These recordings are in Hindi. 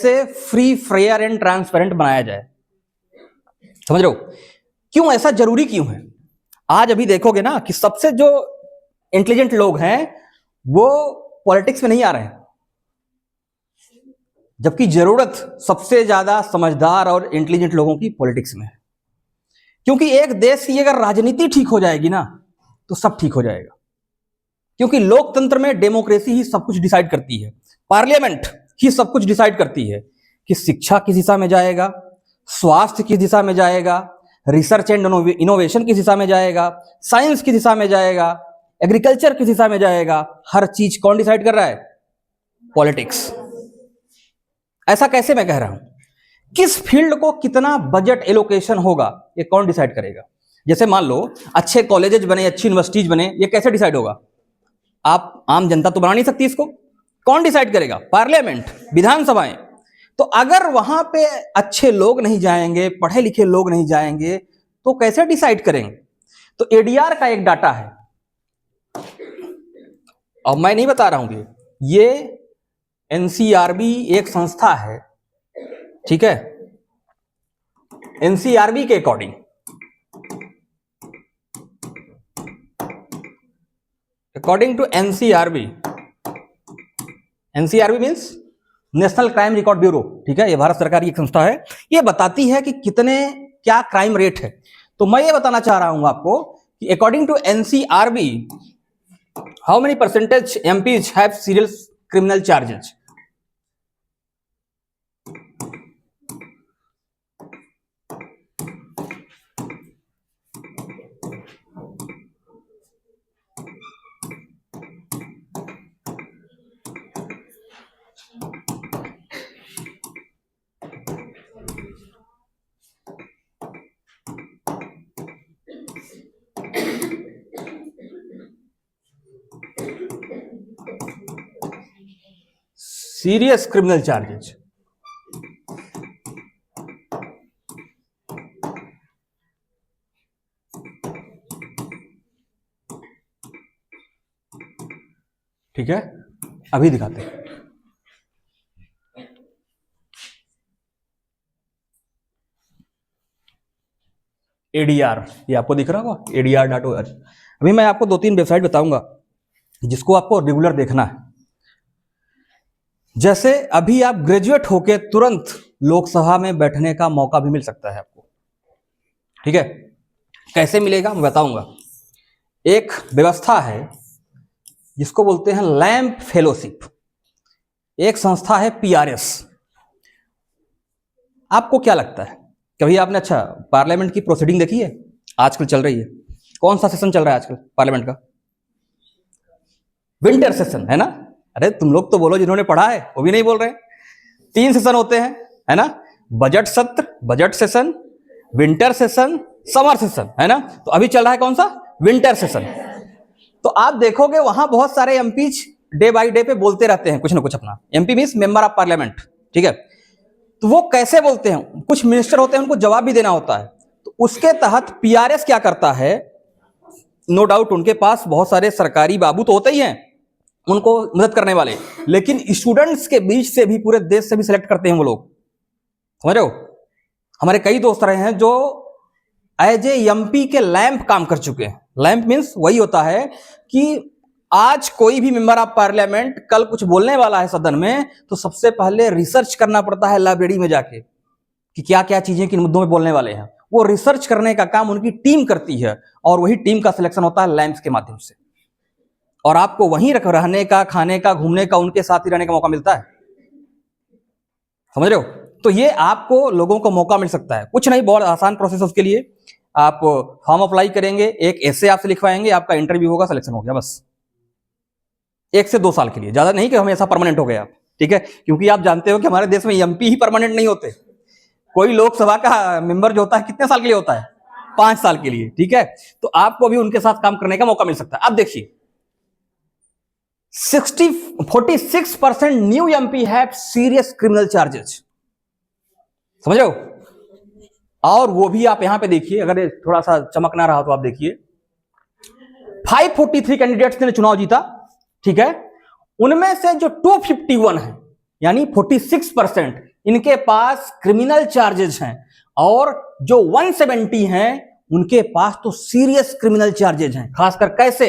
से फ्री, फेयर एंड ट्रांसपेरेंट बनाया जाए। समझ रहे हो? क्यों ऐसा जरूरी क्यों है? आज अभी देखोगे ना कि सबसे जो इंटेलिजेंट लोग हैं वो पॉलिटिक्स में नहीं आ रहे हैं, जबकि जरूरत सबसे ज्यादा समझदार और इंटेलिजेंट लोगों की पॉलिटिक्स में है। क्योंकि एक देश की अगर राजनीति ठीक हो जाएगी ना तो सब ठीक हो जाएगा। क्योंकि लोकतंत्र में डेमोक्रेसी ही सब कुछ डिसाइड करती है, पार्लियामेंट ही सब कुछ डिसाइड करती है कि शिक्षा किस दिशा में जाएगा, स्वास्थ्य किस दिशा में जाएगा, रिसर्च एंड इनोवेशन किस दिशा में जाएगा, साइंस किस दिशा में जाएगा, एग्रीकल्चर किस दिशा में जाएगा। हर चीज कौन डिसाइड कर रहा है? पॉलिटिक्स। ऐसा कैसे मैं कह रहा हूं? किस फील्ड को कितना बजट एलोकेशन होगा ये कौन डिसाइड करेगा? जैसे मान लो अच्छे कॉलेजेस बने, अच्छी यूनिवर्सिटीज बने, ये कैसे डिसाइड होगा? आप आम जनता तो बना नहीं सकती इसको। कौन डिसाइड करेगा? पार्लियामेंट, विधानसभाएं। तो अगर वहां पे अच्छे लोग नहीं जाएंगे, पढ़े लिखे लोग नहीं जाएंगे तो कैसे डिसाइड करेंगे? तो एडीआर का एक डाटा है, और मैं नहीं बता रहा हूं, ये एनसीआरबी एक संस्था है, ठीक है? एनसीआरबी के according, according to NCRB, NCRB means national crime record bureau, ठीक है? ये भारत सरकार की एक संस्था है। ये बताती है कि कितने क्या क्राइम रेट है। तो मैं ये बताना चाह रहा हूं आपको कि according to NCRB how many percentage MPs have serious criminal charges? Serious criminal charges, ठीक है? अभी दिखाते हैं। एडीआर, ये आपको दिख रहा होगा, adr.org। अभी मैं आपको 2-3 वेबसाइट बताऊंगा जिसको आपको रेगुलर देखना है। जैसे अभी आप ग्रेजुएट होके तुरंत लोकसभा में बैठने का मौका भी मिल सकता है आपको, ठीक है? कैसे मिलेगा मैं बताऊंगा। एक व्यवस्था है जिसको बोलते हैं लैंप फेलोशिप, एक संस्था है पीआरएस। आपको क्या लगता है, कभी आपने अच्छा पार्लियामेंट की प्रोसीडिंग देखी है? आजकल चल रही है, कौन सा सेशन चल रहा है आजकल पार्लियामेंट का? विंटर सेशन, है ना? अरे तुम लोग तो बोलो, जिन्होंने पढ़ा है वो भी नहीं बोल रहे। 3 सेशन होते हैं, है ना? बजट सत्र, budget session, winter session, summer session, है ना? तो अभी चल रहा है कौन सा? Winter session. तो आप देखोगे वहां बहुत सारे एमपीज डे बाय डे पे बोलते रहते हैं कुछ ना कुछ अपना। MP means member of parliament, ठीक है? तो वो कैसे बोलते हैं? कुछ मिनिस्टर होते हैं, उनको जवाब भी देना होता है। तो उसके तहत पीआरएस क्या करता है, नो डाउट उनके पास बहुत सारे सरकारी बाबू तो होते ही हैं उनको मदद करने वाले, लेकिन स्टूडेंट्स के बीच से भी, पूरे देश से भी सिलेक्ट करते हैं वो लोग। समझ रहे हो? हमारे कई दोस्त रहे हैं जो एज ए एमपी के लैंप काम कर चुके हैं। लैंप मींस वही होता है कि आज कोई भी मेंबर ऑफ पार्लियामेंट कल कुछ बोलने वाला है सदन में, तो सबसे पहले रिसर्च करना पड़ता है लाइब्रेरी में जाके कि क्या क्या चीजें किन मुद्दों में बोलने वाले हैं। वो रिसर्च करने का काम उनकी टीम करती है, और वही टीम का सिलेक्शन होता है लैंप्स के माध्यम से। और आपको वहीं रहने का, खाने का, घूमने का, उनके साथ ही रहने का मौका मिलता है। समझ रहे हो? तो ये आपको लोगों को मौका मिल सकता है, कुछ नहीं, बहुत आसान प्रोसेस उसके लिए। आप फॉर्म अप्लाई करेंगे, एक एसे आपसे लिखवाएंगे, आपका इंटरव्यू होगा, सिलेक्शन हो गया, बस। 1 से 2 साल के लिए, ज्यादा नहीं कि हमेशा परमानेंट हो गए आप, ठीक है? क्योंकि आप जानते हो कि हमारे देश में एमपी ही परमानेंट नहीं होते। कोई लोकसभा का मेंबर जो होता है कितने साल के लिए होता है? 5 साल के लिए, ठीक है? तो आपको भी उनके साथ काम करने का मौका मिल सकता है। अब देखिए 46% new MP have serious criminal charges. समझ रहे हो? और वो भी आप यहां पे देखिए, अगर थोड़ा सा चमक ना रहा तो आप देखिए 543 कैंडिडेट्स ने चुनाव जीता, ठीक है? उनमें से जो 251 है, यानी 46%, इनके पास क्रिमिनल चार्जेस हैं, और जो 170 हैं उनके पास तो सीरियस क्रिमिनल चार्जेस हैं, खासकर कैसे,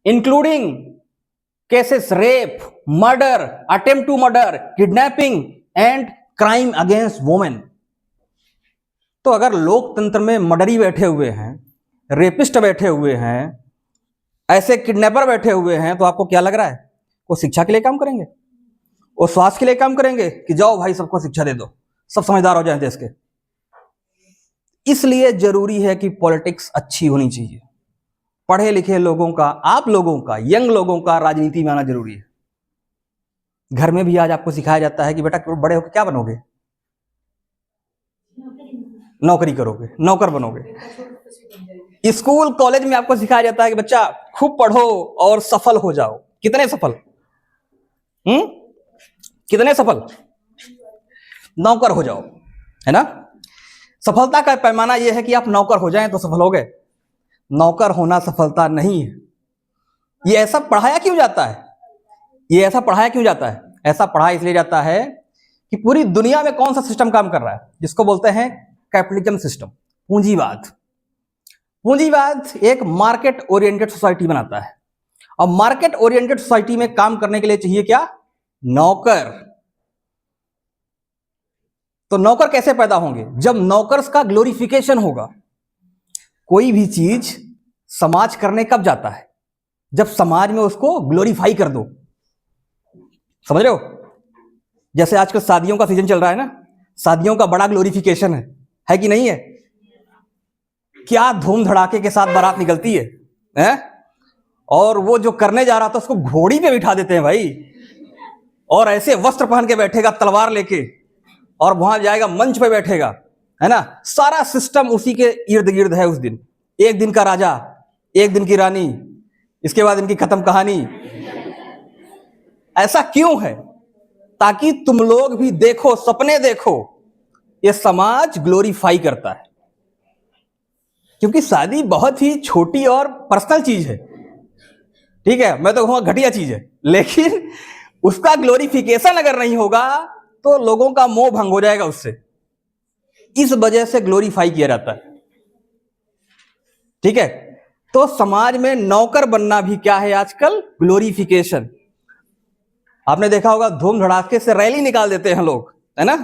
including cases rape, murder, attempt to murder, kidnapping and crime against women. तो अगर लोकतंत्र में मर्डरी बैठे हुए हैं, रेपिस्ट बैठे हुए हैं, ऐसे किडनैपर बैठे हुए हैं, तो आपको क्या लग रहा है वो शिक्षा के लिए काम करेंगे, वो स्वास्थ्य के लिए काम करेंगे कि जाओ भाई सबको शिक्षा दे दो, सब समझदार हो जाए देश के। इसलिए जरूरी है कि पॉलिटिक्स अच्छी होनी चाहिए। पढ़े लिखे लोगों का, आप लोगों का, यंग लोगों का राजनीति में आना जरूरी है। घर में भी आज आपको सिखाया जाता है कि बेटा बड़े होकर क्या बनोगे, नौकरी करोगे, नौकर बनोगे। स्कूल कॉलेज में आपको सिखाया जाता है कि बच्चा खूब पढ़ो और सफल हो जाओ। कितने सफल? कितने सफल? नौकर हो जाओ, है ना। सफलता का पैमाना यह है कि आप नौकर हो जाएं तो सफल हो गए। नौकर होना सफलता नहीं है। ये ऐसा पढ़ाया क्यों जाता है? ये ऐसा पढ़ाया क्यों जाता है? ऐसा पढ़ाया इसलिए जाता है कि पूरी दुनिया में कौन सा सिस्टम काम कर रहा है, जिसको बोलते हैं कैपिटलिज्म सिस्टम, पूंजीवाद। पूंजीवाद एक मार्केट ओरिएंटेड सोसाइटी बनाता है, और मार्केट ओरिएंटेड सोसाइटी में काम करने के लिए चाहिए क्या? नौकर। तो नौकर कैसे पैदा होंगे? जब नौकर्स का ग्लोरिफिकेशन होगा। कोई भी चीज समाज करने कब जाता है? जब समाज में उसको ग्लोरीफाई कर दो। समझ रहे हो? जैसे आजकल शादियों का सीजन चल रहा है ना, शादियों का बड़ा ग्लोरिफिकेशन है कि नहीं है? क्या धूम धड़ाके के साथ बारात निकलती है? और वो जो करने जा रहा था उसको घोड़ी पे बिठा देते हैं भाई, और ऐसे वस्त्र पहन के बैठेगा तलवार लेके, और वहां जाएगा मंच पे बैठेगा, है ना। सारा सिस्टम उसी के इर्द गिर्द है। उस दिन एक दिन का राजा, एक दिन की रानी, इसके बाद इनकी खत्म कहानी। ऐसा क्यों है? ताकि तुम लोग भी देखो, सपने देखो। ये समाज ग्लोरीफाई करता है, क्योंकि शादी बहुत ही छोटी और पर्सनल चीज है। ठीक है, मैं तो कहूंगा घटिया चीज है, लेकिन उसका ग्लोरिफिकेशन अगर नहीं होगा तो लोगों का मोह भंग हो जाएगा उससे। इस वजह से ग्लोरीफाई किया जाता है। ठीक है, तो समाज में नौकर बनना भी क्या है आजकल? ग्लोरीफिकेशन। आपने देखा होगा धूम धड़ाके से रैली निकाल देते हैं लोग, है ना।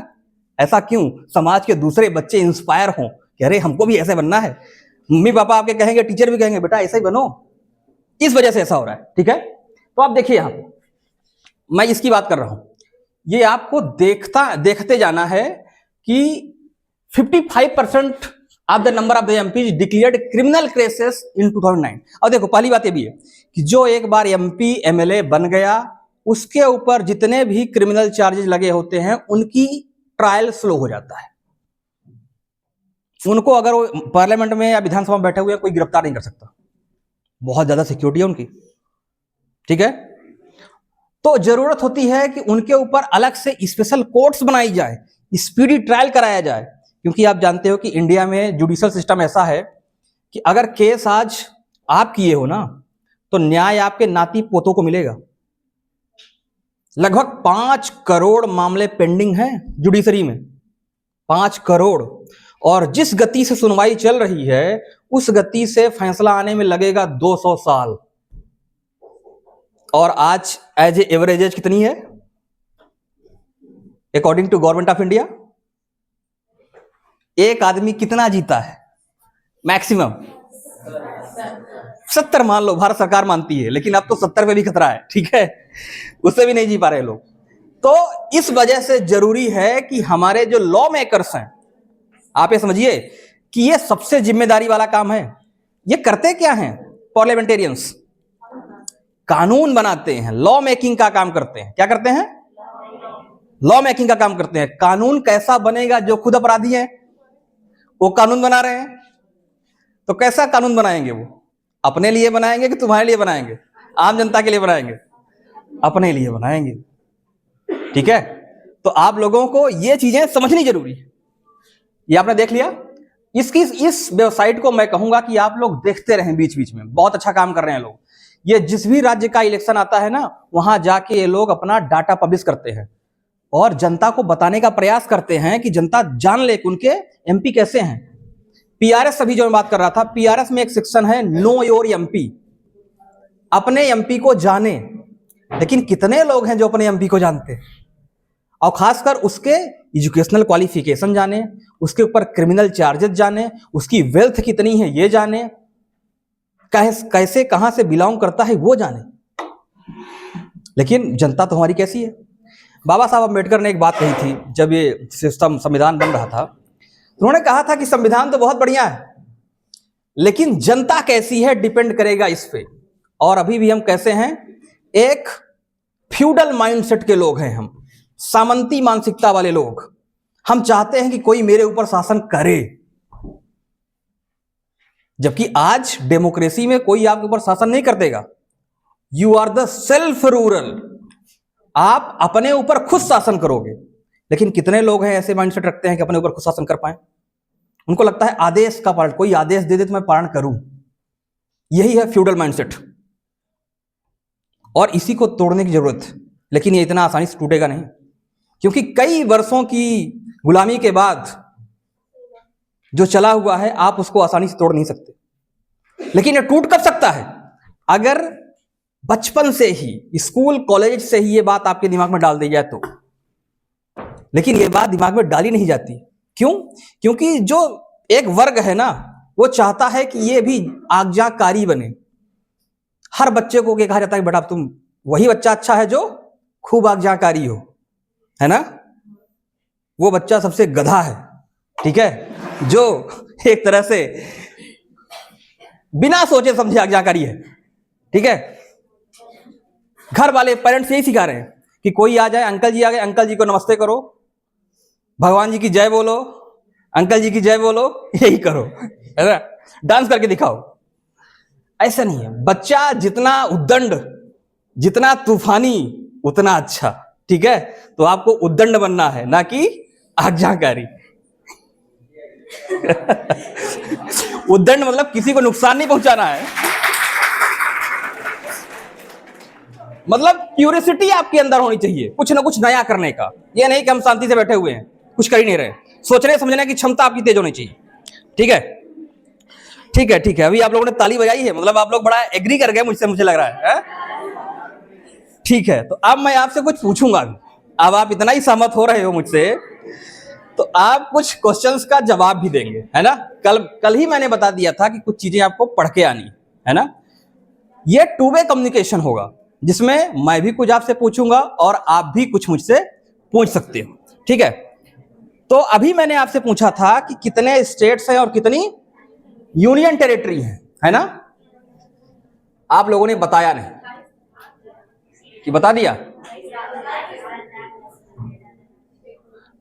ऐसा क्यों? समाज के दूसरे बच्चे इंस्पायर हों कि अरे हमको भी ऐसे बनना है। मम्मी पापा आपके कहेंगे, टीचर भी कहेंगे बेटा ऐसा ही बनो। इस वजह से ऐसा हो रहा है। ठीक है, तो आप देखिए यहां मैं इसकी बात कर रहा हूं। ये आपको देखते जाना है कि 55% of the number of the MP declared criminal cases in 2009। और देखो पहली बात ये भी है कि जो एक बार एमपी एमएलए बन गया, उसके ऊपर जितने भी क्रिमिनल चार्जेस लगे होते हैं उनकी ट्रायल स्लो हो जाता है। उनको अगर वो पार्लियामेंट में या विधानसभा में बैठे हुए कोई गिरफ्तार नहीं कर सकता, बहुत ज्यादा सिक्योरिटी है उनकी। ठीक है, तो जरूरत होती है कि उनके ऊपर अलग से स्पेशल कोर्ट्स बनाई जाए, स्पीडी ट्रायल कराया जाए। क्योंकि आप जानते हो कि इंडिया में जुडिशियल सिस्टम ऐसा है कि अगर केस आज आप किए हो ना, तो न्याय आपके नाती पोतों को मिलेगा। लगभग 5 करोड़ मामले पेंडिंग हैं जुडिशरी में, 5 करोड़। और जिस गति से सुनवाई चल रही है, उस गति से फैसला आने में लगेगा 200 साल। और आज एज एवरेज एज कितनी है according to government of India? एक आदमी कितना जीता है मैक्सिमम? 70 मान लो, भारत सरकार मानती है, लेकिन अब तो 70 पे भी खतरा है। ठीक है, उससे भी नहीं जी पा रहे लोग। तो इस वजह से जरूरी है कि हमारे जो लॉ मेकर्स हैं, आप ये समझिए कि ये सबसे जिम्मेदारी वाला काम है। ये करते क्या हैं? पार्लियामेंटेरियंस कानून बनाते हैं, लॉ मेकिंग का काम करते हैं। क्या करते हैं? लॉ मेकिंग का काम करते हैं। कानून कैसा बनेगा? जो खुद अपराधी हैं वो कानून बना रहे हैं, तो कैसा कानून बनाएंगे? वो अपने लिए बनाएंगे कि तुम्हारे लिए बनाएंगे? आम जनता के लिए बनाएंगे? अपने लिए बनाएंगे। ठीक है, तो आप लोगों को ये चीजें समझनी जरूरी है। ये आपने देख लिया। इस वेबसाइट को मैं कहूंगा कि आप लोग देखते रहें बीच बीच में, बहुत अच्छा काम कर रहे हैं लोग। ये जिस भी राज्य का इलेक्शन आता है ना, वहां जाके ये लोग अपना डाटा पब्लिश करते हैं और जनता को बताने का प्रयास करते हैं कि जनता जान ले कि उनके एमपी कैसे हैं। पीआरएस अभी जो मैं बात कर रहा था, पीआरएस में एक सेक्शन है नो योर एमपी, अपने एमपी को जाने। लेकिन कितने लोग हैं जो अपने एमपी को जानते हैं, और खासकर उसके एजुकेशनल क्वालिफिकेशन जाने, उसके ऊपर क्रिमिनल चार्जेस जाने, उसकी वेल्थ कितनी है ये जाने, कैसे कहां से बिलोंग करता है वो जाने। लेकिन जनता तो हमारी कैसी है। बाबा साहब अम्बेडकर ने एक बात कही थी जब ये सिस्टम संविधान बन रहा था, उन्होंने कहा था कि संविधान तो बहुत बढ़िया है, लेकिन जनता कैसी है डिपेंड करेगा इस पे। और अभी भी हम कैसे हैं, एक फ्यूडल माइंडसेट के लोग हैं, हम सामंती मानसिकता वाले लोग। हम चाहते हैं कि कोई मेरे ऊपर शासन करे, जबकि आज डेमोक्रेसी में कोई आपके ऊपर शासन नहीं कर देगा। You are the self ruler, आप अपने ऊपर खुद शासन करोगे। लेकिन कितने लोग हैं ऐसे माइंडसेट रखते हैं कि अपने ऊपर खुद शासन कर पाए। उनको लगता है आदेश का पालन, कोई आदेश दे दे तो मैं पालन करूं। यही है फ्यूडल माइंडसेट, और इसी को तोड़ने की जरूरत है। लेकिन ये इतना आसानी से टूटेगा नहीं, क्योंकि कई वर्षों की गुलामी के बाद जो चला हुआ है, आप उसको आसानी से तोड़ नहीं सकते। लेकिन ये टूट कब सकता है, अगर बचपन से ही, स्कूल कॉलेज से ही ये बात आपके दिमाग में डाल दी जाए तो। लेकिन ये बात दिमाग में डाली नहीं जाती। क्यों? क्योंकि जो एक वर्ग है ना, वो चाहता है कि ये भी आज्ञाकारी बने। हर बच्चे को कहा जाता है बेटा तुम वही बच्चा अच्छा है जो खूब आज्ञाकारी हो, है ना। वो बच्चा सबसे गधा है, ठीक है, जो एक तरह से बिना सोचे समझे आज्ञाकारी है, ठीक है। घर वाले पेरेंट्स यही सिखा रहे हैं कि कोई आ जाए, अंकल जी आ गए, अंकल जी को नमस्ते करो, भगवान जी की जय बोलो, अंकल जी की जय बोलो, यही करो, है ना, डांस करके दिखाओ। ऐसा नहीं है। बच्चा जितना उद्दंड, जितना तूफानी, उतना अच्छा, ठीक है। तो आपको उद्दंड बनना है, ना कि आज्ञाकारी। उद्दंड मतलब किसी को नुकसान नहीं पहुंचाना है, मतलब क्यूरियोसिटी आपके अंदर होनी चाहिए कुछ ना कुछ नया करने का। ये नहीं कि हम शांति से बैठे हुए हैं, कुछ कर ही नहीं रहे। सोचने समझने की क्षमता आपकी तेज होनी चाहिए, ठीक है। ठीक है, ठीक है। अभी आप लोगों ने ताली बजाई है, मतलब आप लोग बड़ा एग्री कर गए मुझसे, मुझे लग रहा है। ठीक है, तो अब मैं आपसे कुछ पूछूंगा। अब आप इतना ही सहमत हो रहे हो मुझसे, तो आप कुछ क्वेश्चंस का जवाब भी देंगे, है ना। कल ही मैंने बता दिया था कि कुछ चीजें आपको पढ़ के आनी है ना। ये टू वे कम्युनिकेशन होगा, जिसमें मैं भी कुछ आपसे पूछूंगा और आप भी कुछ मुझसे पूछ सकते हो, ठीक है। तो अभी मैंने आपसे पूछा था कि कितने स्टेट्स हैं और कितनी यूनियन टेरिटरी है ना। आप लोगों ने बताया नहीं कि बता दिया।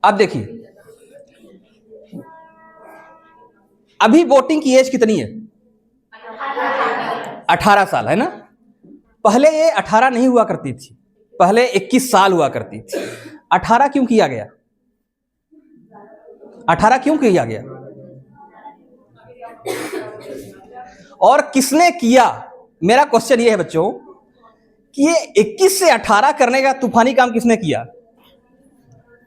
अब देखिए, अभी वोटिंग की एज कितनी है? 18 साल, है ना। पहले ये 18 नहीं हुआ करती थी, पहले 21 साल हुआ करती थी। 18 क्यों किया गया? 18 क्यों किया गया और किसने किया? मेरा क्वेश्चन ये है बच्चों कि ये 21 से 18 करने का तूफानी काम किसने किया?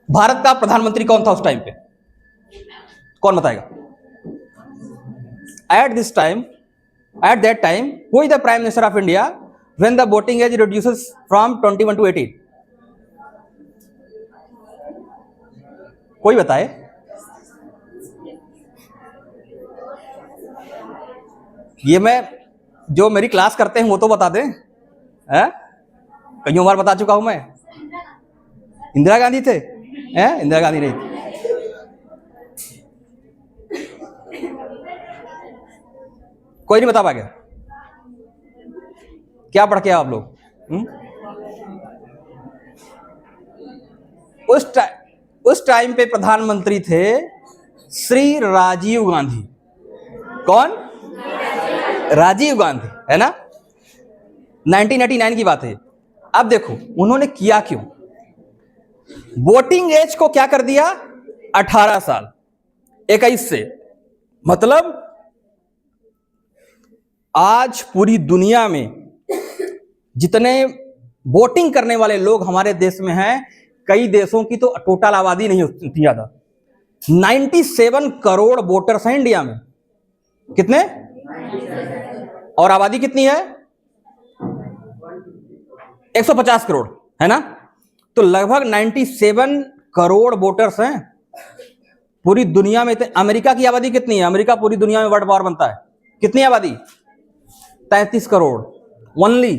भारत का प्रधानमंत्री कौन था उस टाइम पे? कौन बताएगा? At that time who is the prime minister of India when the voting age reduces from 21 to 18? कोई बताए? ये मैं जो मेरी क्लास करते हैं वो तो बता दें, कईयों बार बता चुका हूं मैं। इंदिरा गांधी थे? इंदिरा गांधी नहीं थी। कोई नहीं बता पाएगा? क्या पढ़ के आप लोग? उस टाइम पे प्रधानमंत्री थे श्री राजीव गांधी। कौन? राजीव गांधी, है ना। 1989 की बात है। अब देखो उन्होंने किया क्यों। वोटिंग एज को क्या कर दिया? 18 साल, 21 से। मतलब आज पूरी दुनिया में जितने वोटिंग करने वाले लोग हमारे देश में हैं, कई देशों की तो टोटल आबादी नहीं होती ज्यादा। 97 करोड़ वोटर्स हैं इंडिया में। कितने? और आबादी कितनी है? 150 करोड़, है ना? तो लगभग 97 करोड़ वोटर्स हैं पूरी दुनिया में। अमेरिका की आबादी कितनी है? अमेरिका पूरी दुनिया में वर्ल्ड पावर बनता है, कितनी आबादी? 33 करोड़ ओनली।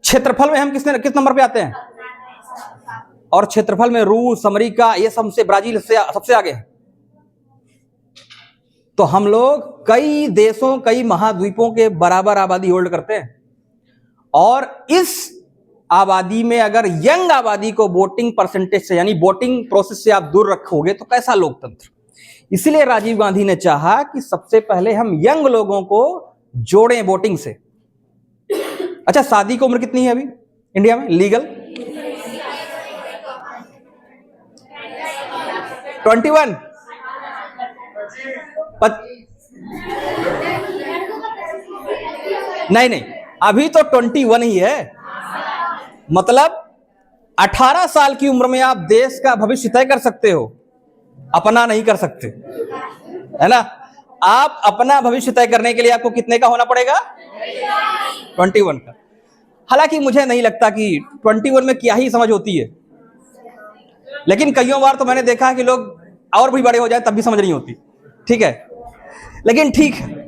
क्षेत्रफल में हम किस नंबर पे आते हैं? और क्षेत्रफल में रूस, अमेरिका, ये सबसे, ब्राजील से सबसे आगे है। तो हम लोग कई देशों, कई महाद्वीपों के बराबर आबादी होल्ड करते हैं। और इस आबादी में अगर यंग आबादी को वोटिंग परसेंटेज से, यानी वोटिंग प्रोसेस से आप दूर रखोगे तो कैसा लोकतंत्र? इसलिए राजीव गांधी ने चाहा कि सबसे पहले हम यंग लोगों को जोड़ें वोटिंग से। अच्छा, शादी की उम्र कितनी है अभी इंडिया में लीगल? 21? नहीं, अभी तो 21 ही है। मतलब 18 साल की उम्र में आप देश का भविष्य तय कर सकते हो, अपना नहीं कर सकते, है ना? आप अपना भविष्य तय करने के लिए आपको कितने का होना पड़ेगा? 21 का। हालांकि मुझे नहीं लगता कि 21 में क्या ही समझ होती है, लेकिन कईयों बार तो मैंने देखा है कि लोग और भी बड़े हो जाए तब भी समझ नहीं होती। ठीक है, लेकिन ठीक है।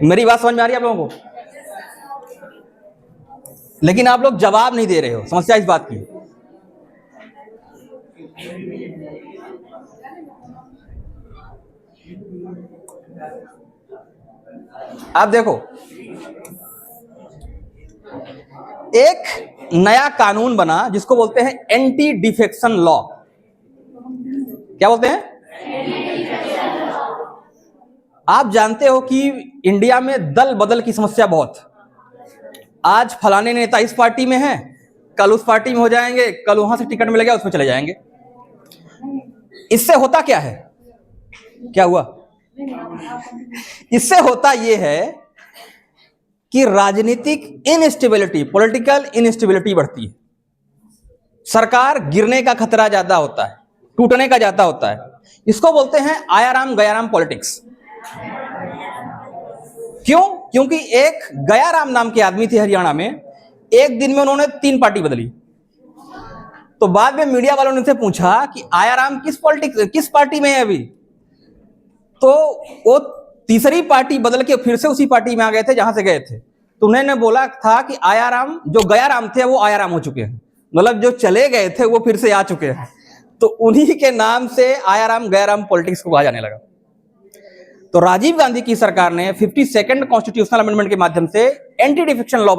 मेरी बात समझ में आ रही है आप लोगों को? लेकिन आप लोग जवाब नहीं दे रहे हो। समस्या इस बात की। आप देखो, एक नया कानून बना जिसको बोलते हैं एंटी डिफेक्शन लॉ। क्या बोलते हैं? आप जानते हो कि इंडिया में दल बदल की समस्या बहुत। आज फलाने नेता इस पार्टी में है, कल उस पार्टी में हो जाएंगे, कल वहां से टिकट मिल गया उसमें चले जाएंगे। इससे होता क्या है? क्या हुआ? इससे होता यह है कि राजनीतिक इनस्टेबिलिटी, पॉलिटिकल इनस्टेबिलिटी बढ़ती है। सरकार गिरने का खतरा ज्यादा होता है, टूटने का ज्यादा होता है। इसको बोलते हैं आयाराम गयाराम पॉलिटिक्स। क्यों? क्योंकि एक गयाराम नाम के आदमी थे हरियाणा में, एक दिन में उन्होंने 3 पार्टी बदली। तो बाद में मीडिया वालों ने उनसे पूछा कि आयाराम किस पार्टी में है अभी? तो वो तीसरी पार्टी बदल के फिर से उसी पार्टी में आ गए थे जहां से गए थे। तो उन्होंने बोला था कि आयाराम, जो गयाराम थे वो आयाराम हो चुके हैं, मतलब जो चले गए थे वो फिर से आ चुके हैं। तो उन्हीं के नाम से आयाराम गयाराम पॉलिटिक्स को कहा जाने लगा। तो राजीव गांधी की सरकार ने 52nd कॉन्स्टिट्यूशनल अमेंडमेंट के माध्यम से एंटी डिफेक्शन लॉ